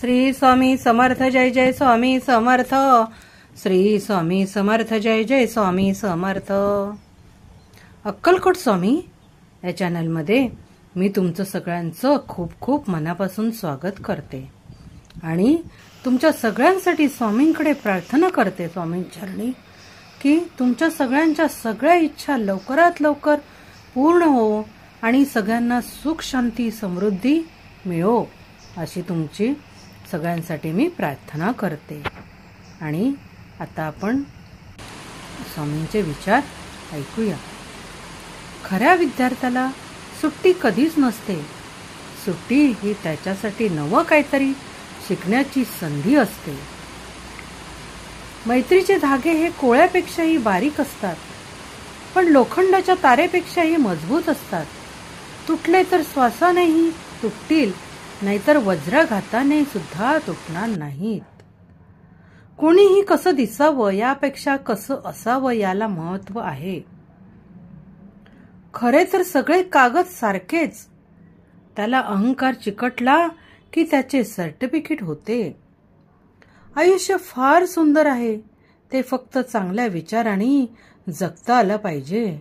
श्री स्वामी समर्थ जय जय स्वामी समर्थ। श्री स्वामी समर्थ जय जय स्वामी समर्थ। अक्कलकोट स्वामी या चॅनलमध्ये मी तुमचं सगळ्यांचं खूप खूप मनापासून स्वागत करते आणि तुमच्या सगळ्यांसाठी स्वामींकडे प्रार्थना करते स्वामींचरणी की तुमच्या सगळ्यांच्या सगळ्या इच्छा लवकरात लवकर पूर्ण हो आणि सगळ्यांना सुख शांती समृद्धी मिळो अशी तुमची सगळ्यांसाठी मी प्रार्थना करते। आणि आता आपण स्वामींचे विचार ऐकूया। खऱ्या विद्यार्थ्याला सुट्टी कधीच नसते। सुट्टी ही त्याच्यासाठी नवं काहीतरी शिकण्याची संधी असते। मैत्रीचे धागे हे कोळ्यापेक्षाही बारीक असतात, पण लोखंडाच्या तारेपेक्षाही मजबूत असतात। तुटले तर श्वासानेही तुटतील, नाहीतर वज्राघाताने सुद्धा तुटणार नाहीत। कोणीही कसं दिसावं यापेक्षा कसं असावं याला महत्त्व आहे। खरे तर सगळे कागद सारखेच, त्याला अहंकार चिकटला की त्याचे सर्टिफिकेट होते। आयुष्य फार सुंदर आहे, ते फक्त चांगल्या विचारांनी जगता आलं पाहिजे।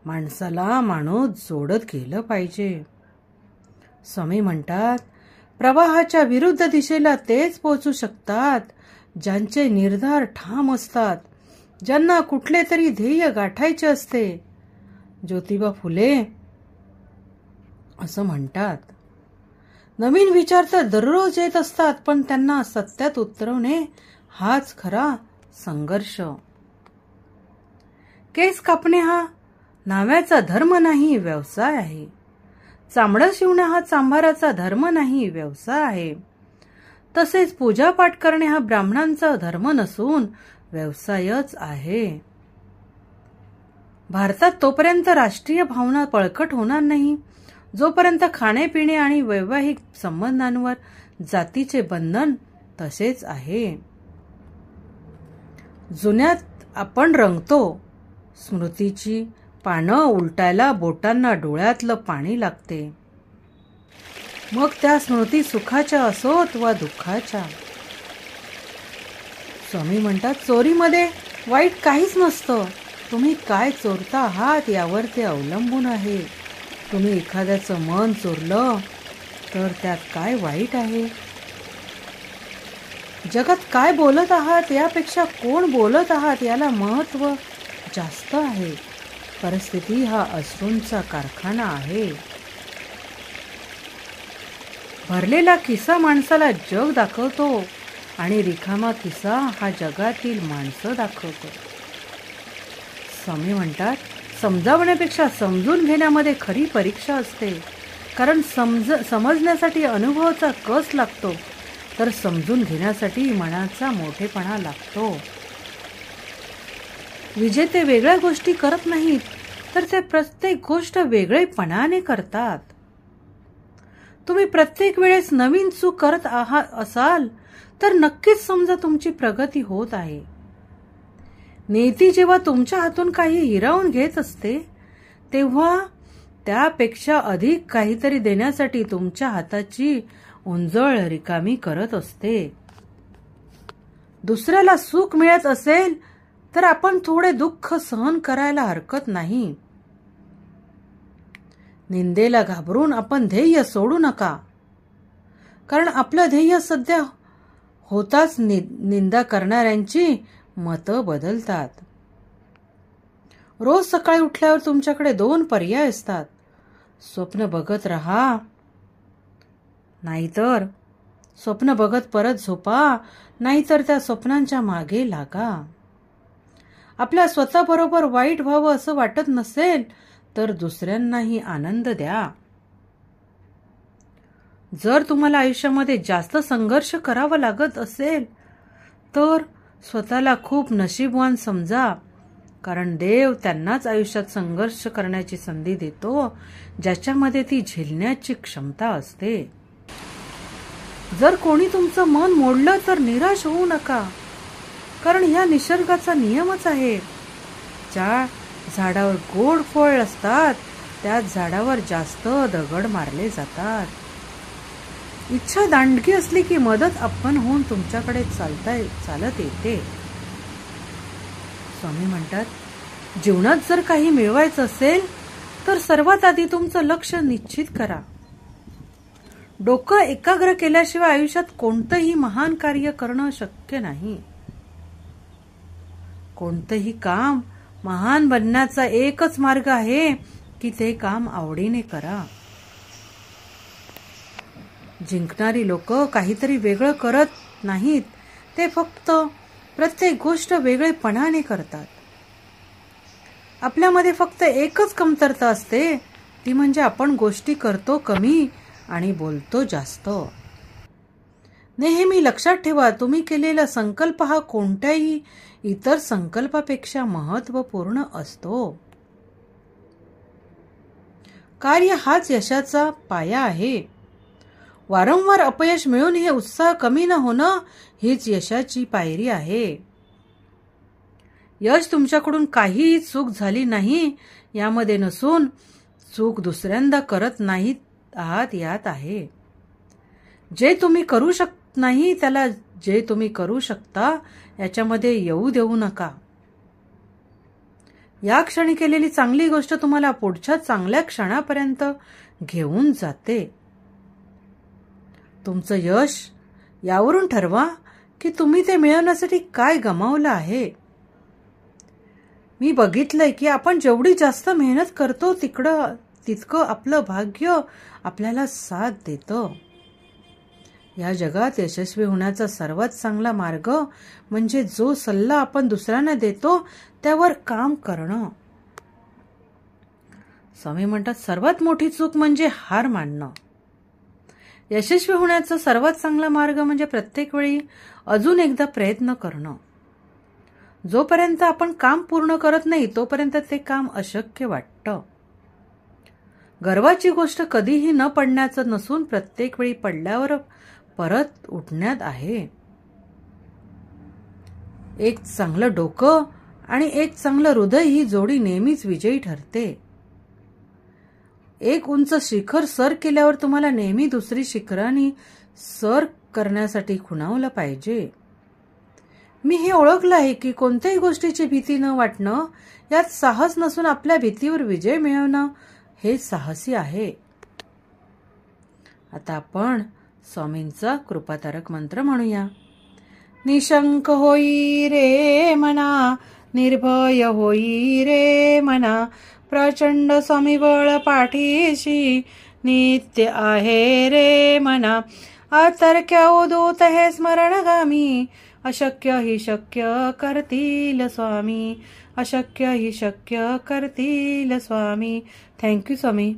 माणसाला माणूस जोडत गेलं पाहिजे। स्वामी म्हणतात, प्रवाहाच्या विरुद्ध दिशेला तेच पोहोचू शकतात ज्यांचे निर्धार ठाम असतात, ज्यांना कुठले तरी ध्येय गाठायचे असते। ज्योतिबा फुले असं म्हणतात, नवीन विचार तर दररोज येत असतात, पण त्यांना सत्यात उतरवणे हाच खरा संघर्ष। केस कापणे हा न्हाव्याचा धर्म नाही, व्यवसाय आहे। चामडं शिवणे हा चांभाराचा धर्म नाही, व्यवसाय आहे। तसेच पूजापाठ करणे हा ब्राह्मणांचा धर्म नसून व्यवसायच आहे। भारतात तोपर्यंत राष्ट्रीय भावना बळकट होणार नाही जोपर्यंत खाणेपिणे आणि वैवाहिक संबंधांवर जातीचे बंधन तसेच आहे। जुन्यात आपण रंगतो, स्मृतीची पानं उलटायला बोटांना डोळ्यातलं पाणी लागते। मग त्या स्मृती सुखाच्या असोत वा दुःखाच्या। स्वामी म्हणतात, चोरीमध्ये वाईट काहीच नसतं, तुम्ही काय चोरता आहात यावर ते अवलंबून आहे। तुम्ही एखाद्याचं मन चोरलं तर त्यात काय वाईट आहे? जगात काय बोलत आहात यापेक्षा कोण बोलत आहात याला महत्त्व जास्त आहे। परिस्थिती हा अश्रूंचा कारखाना आहे। भरलेला खिसा माणसाला जग दाखवतो आणि रिकामा खिसा हा जगातील माणसं दाखवतो। स्वामी म्हणतात, समजावण्यापेक्षा समजून घेण्यामध्ये खरी परीक्षा असते, कारण समजण्यासाठी अनुभवाचा कस लागतो, तर समजून घेण्यासाठी मनाचा मोठेपणा लागतो। विजेते वेगळ्या गोष्टी करत नाहीत, तर ते प्रत्येक गोष्ट वेगळेपणाने करतात। तुम्ही प्रत्येक वेळेस नवीन चूक करत आहात असाल तर नक्कीच समजा तुमची प्रगती होत आहे। नियती जेव्हा तुमच्या हातून काही हिरावून घेत असते तेव्हा त्यापेक्षा अधिक काहीतरी देण्यासाठी तुमच्या हाताची उंजळ रिकामी करत असते। दुसऱ्याला सुख मिळत असेल तर आपण थोडे दुःख सहन करायला हरकत नाही। निंदेला घाबरून आपण ध्येय सोडू नका, कारण आपलं ध्येय सध्या होताच निंदा करणाऱ्यांची मतं बदलतात। रोज सकाळी उठल्यावर तुमच्याकडे 2 पर्याय असतात, स्वप्न बघत राहा, नाहीतर स्वप्न बघत परत झोपा, नाहीतर त्या स्वप्नांच्या मागे लागा। आपल्या स्वतःबरोबर वाईट व्हावं असं वाटत नसेल तर दुसऱ्यांनाही आनंद द्या। जर तुम्हाला आयुष्यामध्ये जास्त संघर्ष करावा लागत असेल तर स्वतःला खूप नशीबवान समजा, कारण देव त्यांनाच आयुष्यात संघर्ष करण्याची संधी देतो ज्याच्यामध्ये ती झेलण्याची क्षमता असते। जर कोणी तुमचं मन मोडलं तर निराश होऊ नका, कारण ह्या निसर्गाचा नियमच आहे। ज्या झाडावर गोड फळ असतात त्याच झाडावर जास्त दगड मारले जातात। इच्छा दांडगी असली की मदत आपण होऊन तुमच्याकडे चालत येते. स्वामी म्हणतात, जीवनात जर काही मिळवायचं असेल तर सर्वात आधी तुमचं लक्ष निश्चित करा. डोकं एकाग्र केल्याशिवाय आयुष्यात कोणतंही महान कार्य करणं शक्य नाही. कोणतंही काम महान बनण्याचा एकच मार्ग आहे की ते काम आवडीने करा. जिंकणारी लोक काहीतरी वेगळं करत नाहीत, ते फक्त प्रत्येक गोष्ट वेगळेपणाने करतात. आपल्यामध्ये फक्त एकच कमतरता असते, ती म्हणजे आपण गोष्टी करतो कमी आणि बोलतो जास्त. नेहमी लक्षात ठेवा, तुम्ही केलेला संकल्प हा कोणत्याही इतर संकल्पापेक्षा महत्त्वपूर्ण असतो. कार्य हाच यशाचा पाया आहे. वारंवार अपयश मिळून हे उत्साह कमी न होणं हीच यशाची पायरी आहे. यश तुमच्याकडून काहीही चूक झाली नाही यामध्ये नसून चूक दुसऱ्यांदा करत नाहीत आहात यात आहे. जे तुम्ही करू शकत नाही त्याला जे तुम्ही करू शकता याच्यामध्ये येऊ देऊ नका. या क्षणी केलेली चांगली गोष्ट तुम्हाला पुढच्या चांगल्या क्षणापर्यंत घेऊन जाते. तुमचं यश यावरून ठरवा की तुम्ही ते मिळवण्यासाठी काय गमावलं आहे. मी बघितलंय की आपण जेवढी जास्त मेहनत करतो तितकं आपलं भाग्य आपल्याला साथ देतं. या जगात यशस्वी होण्याचा सर्वात चांगला मार्ग म्हणजे जो सल्ला आपण दुसऱ्यांना देतो त्यावर काम करणं. स्वामी म्हणतात, सर्वात मोठी चूक म्हणजे हार मानणं. यशस्वी होण्याचा सर्वात चांगला मार्ग म्हणजे प्रत्येक वेळी अजून एकदा प्रयत्न करणं. जोपर्यंत आपण काम पूर्ण करत नाही तोपर्यंत ते काम अशक्य वाटतं. गर्वाची गोष्ट कधीही न पडण्याचं नसून प्रत्येक वेळी पडल्यावर परत उठण्यात आहे. एक चांगलं डोकं आणि एक चांगलं हृदय ही जोडी नेहमीच विजयी ठरते. एक उंच शिखर सर केल्यावर तुम्हाला नेहमी दुसरी शिखरांनी सर करण्यासाठी खुणावलं पाहिजे. मी हे ओळखलं आहे की कोणत्याही गोष्टीची भीती न वाटणं यात साहस नसून आपल्या भीतीवर विजय मिळवणं हे साहसी आहे. आता आपण स्वामींचा कृपातारक मंत्र म्हणूया. निशंक होई रे मना, निर्भय होई रे मना, प्रचंड स्वामीबळ पाठीशी नित्य आहे रे मना. अतर्क्य उदूत हे स्मरणगामी, अशक्य ही शक्य करतील स्वामी, अशक्य ही शक्य करतील स्वामी. थँक्यू स्वामी.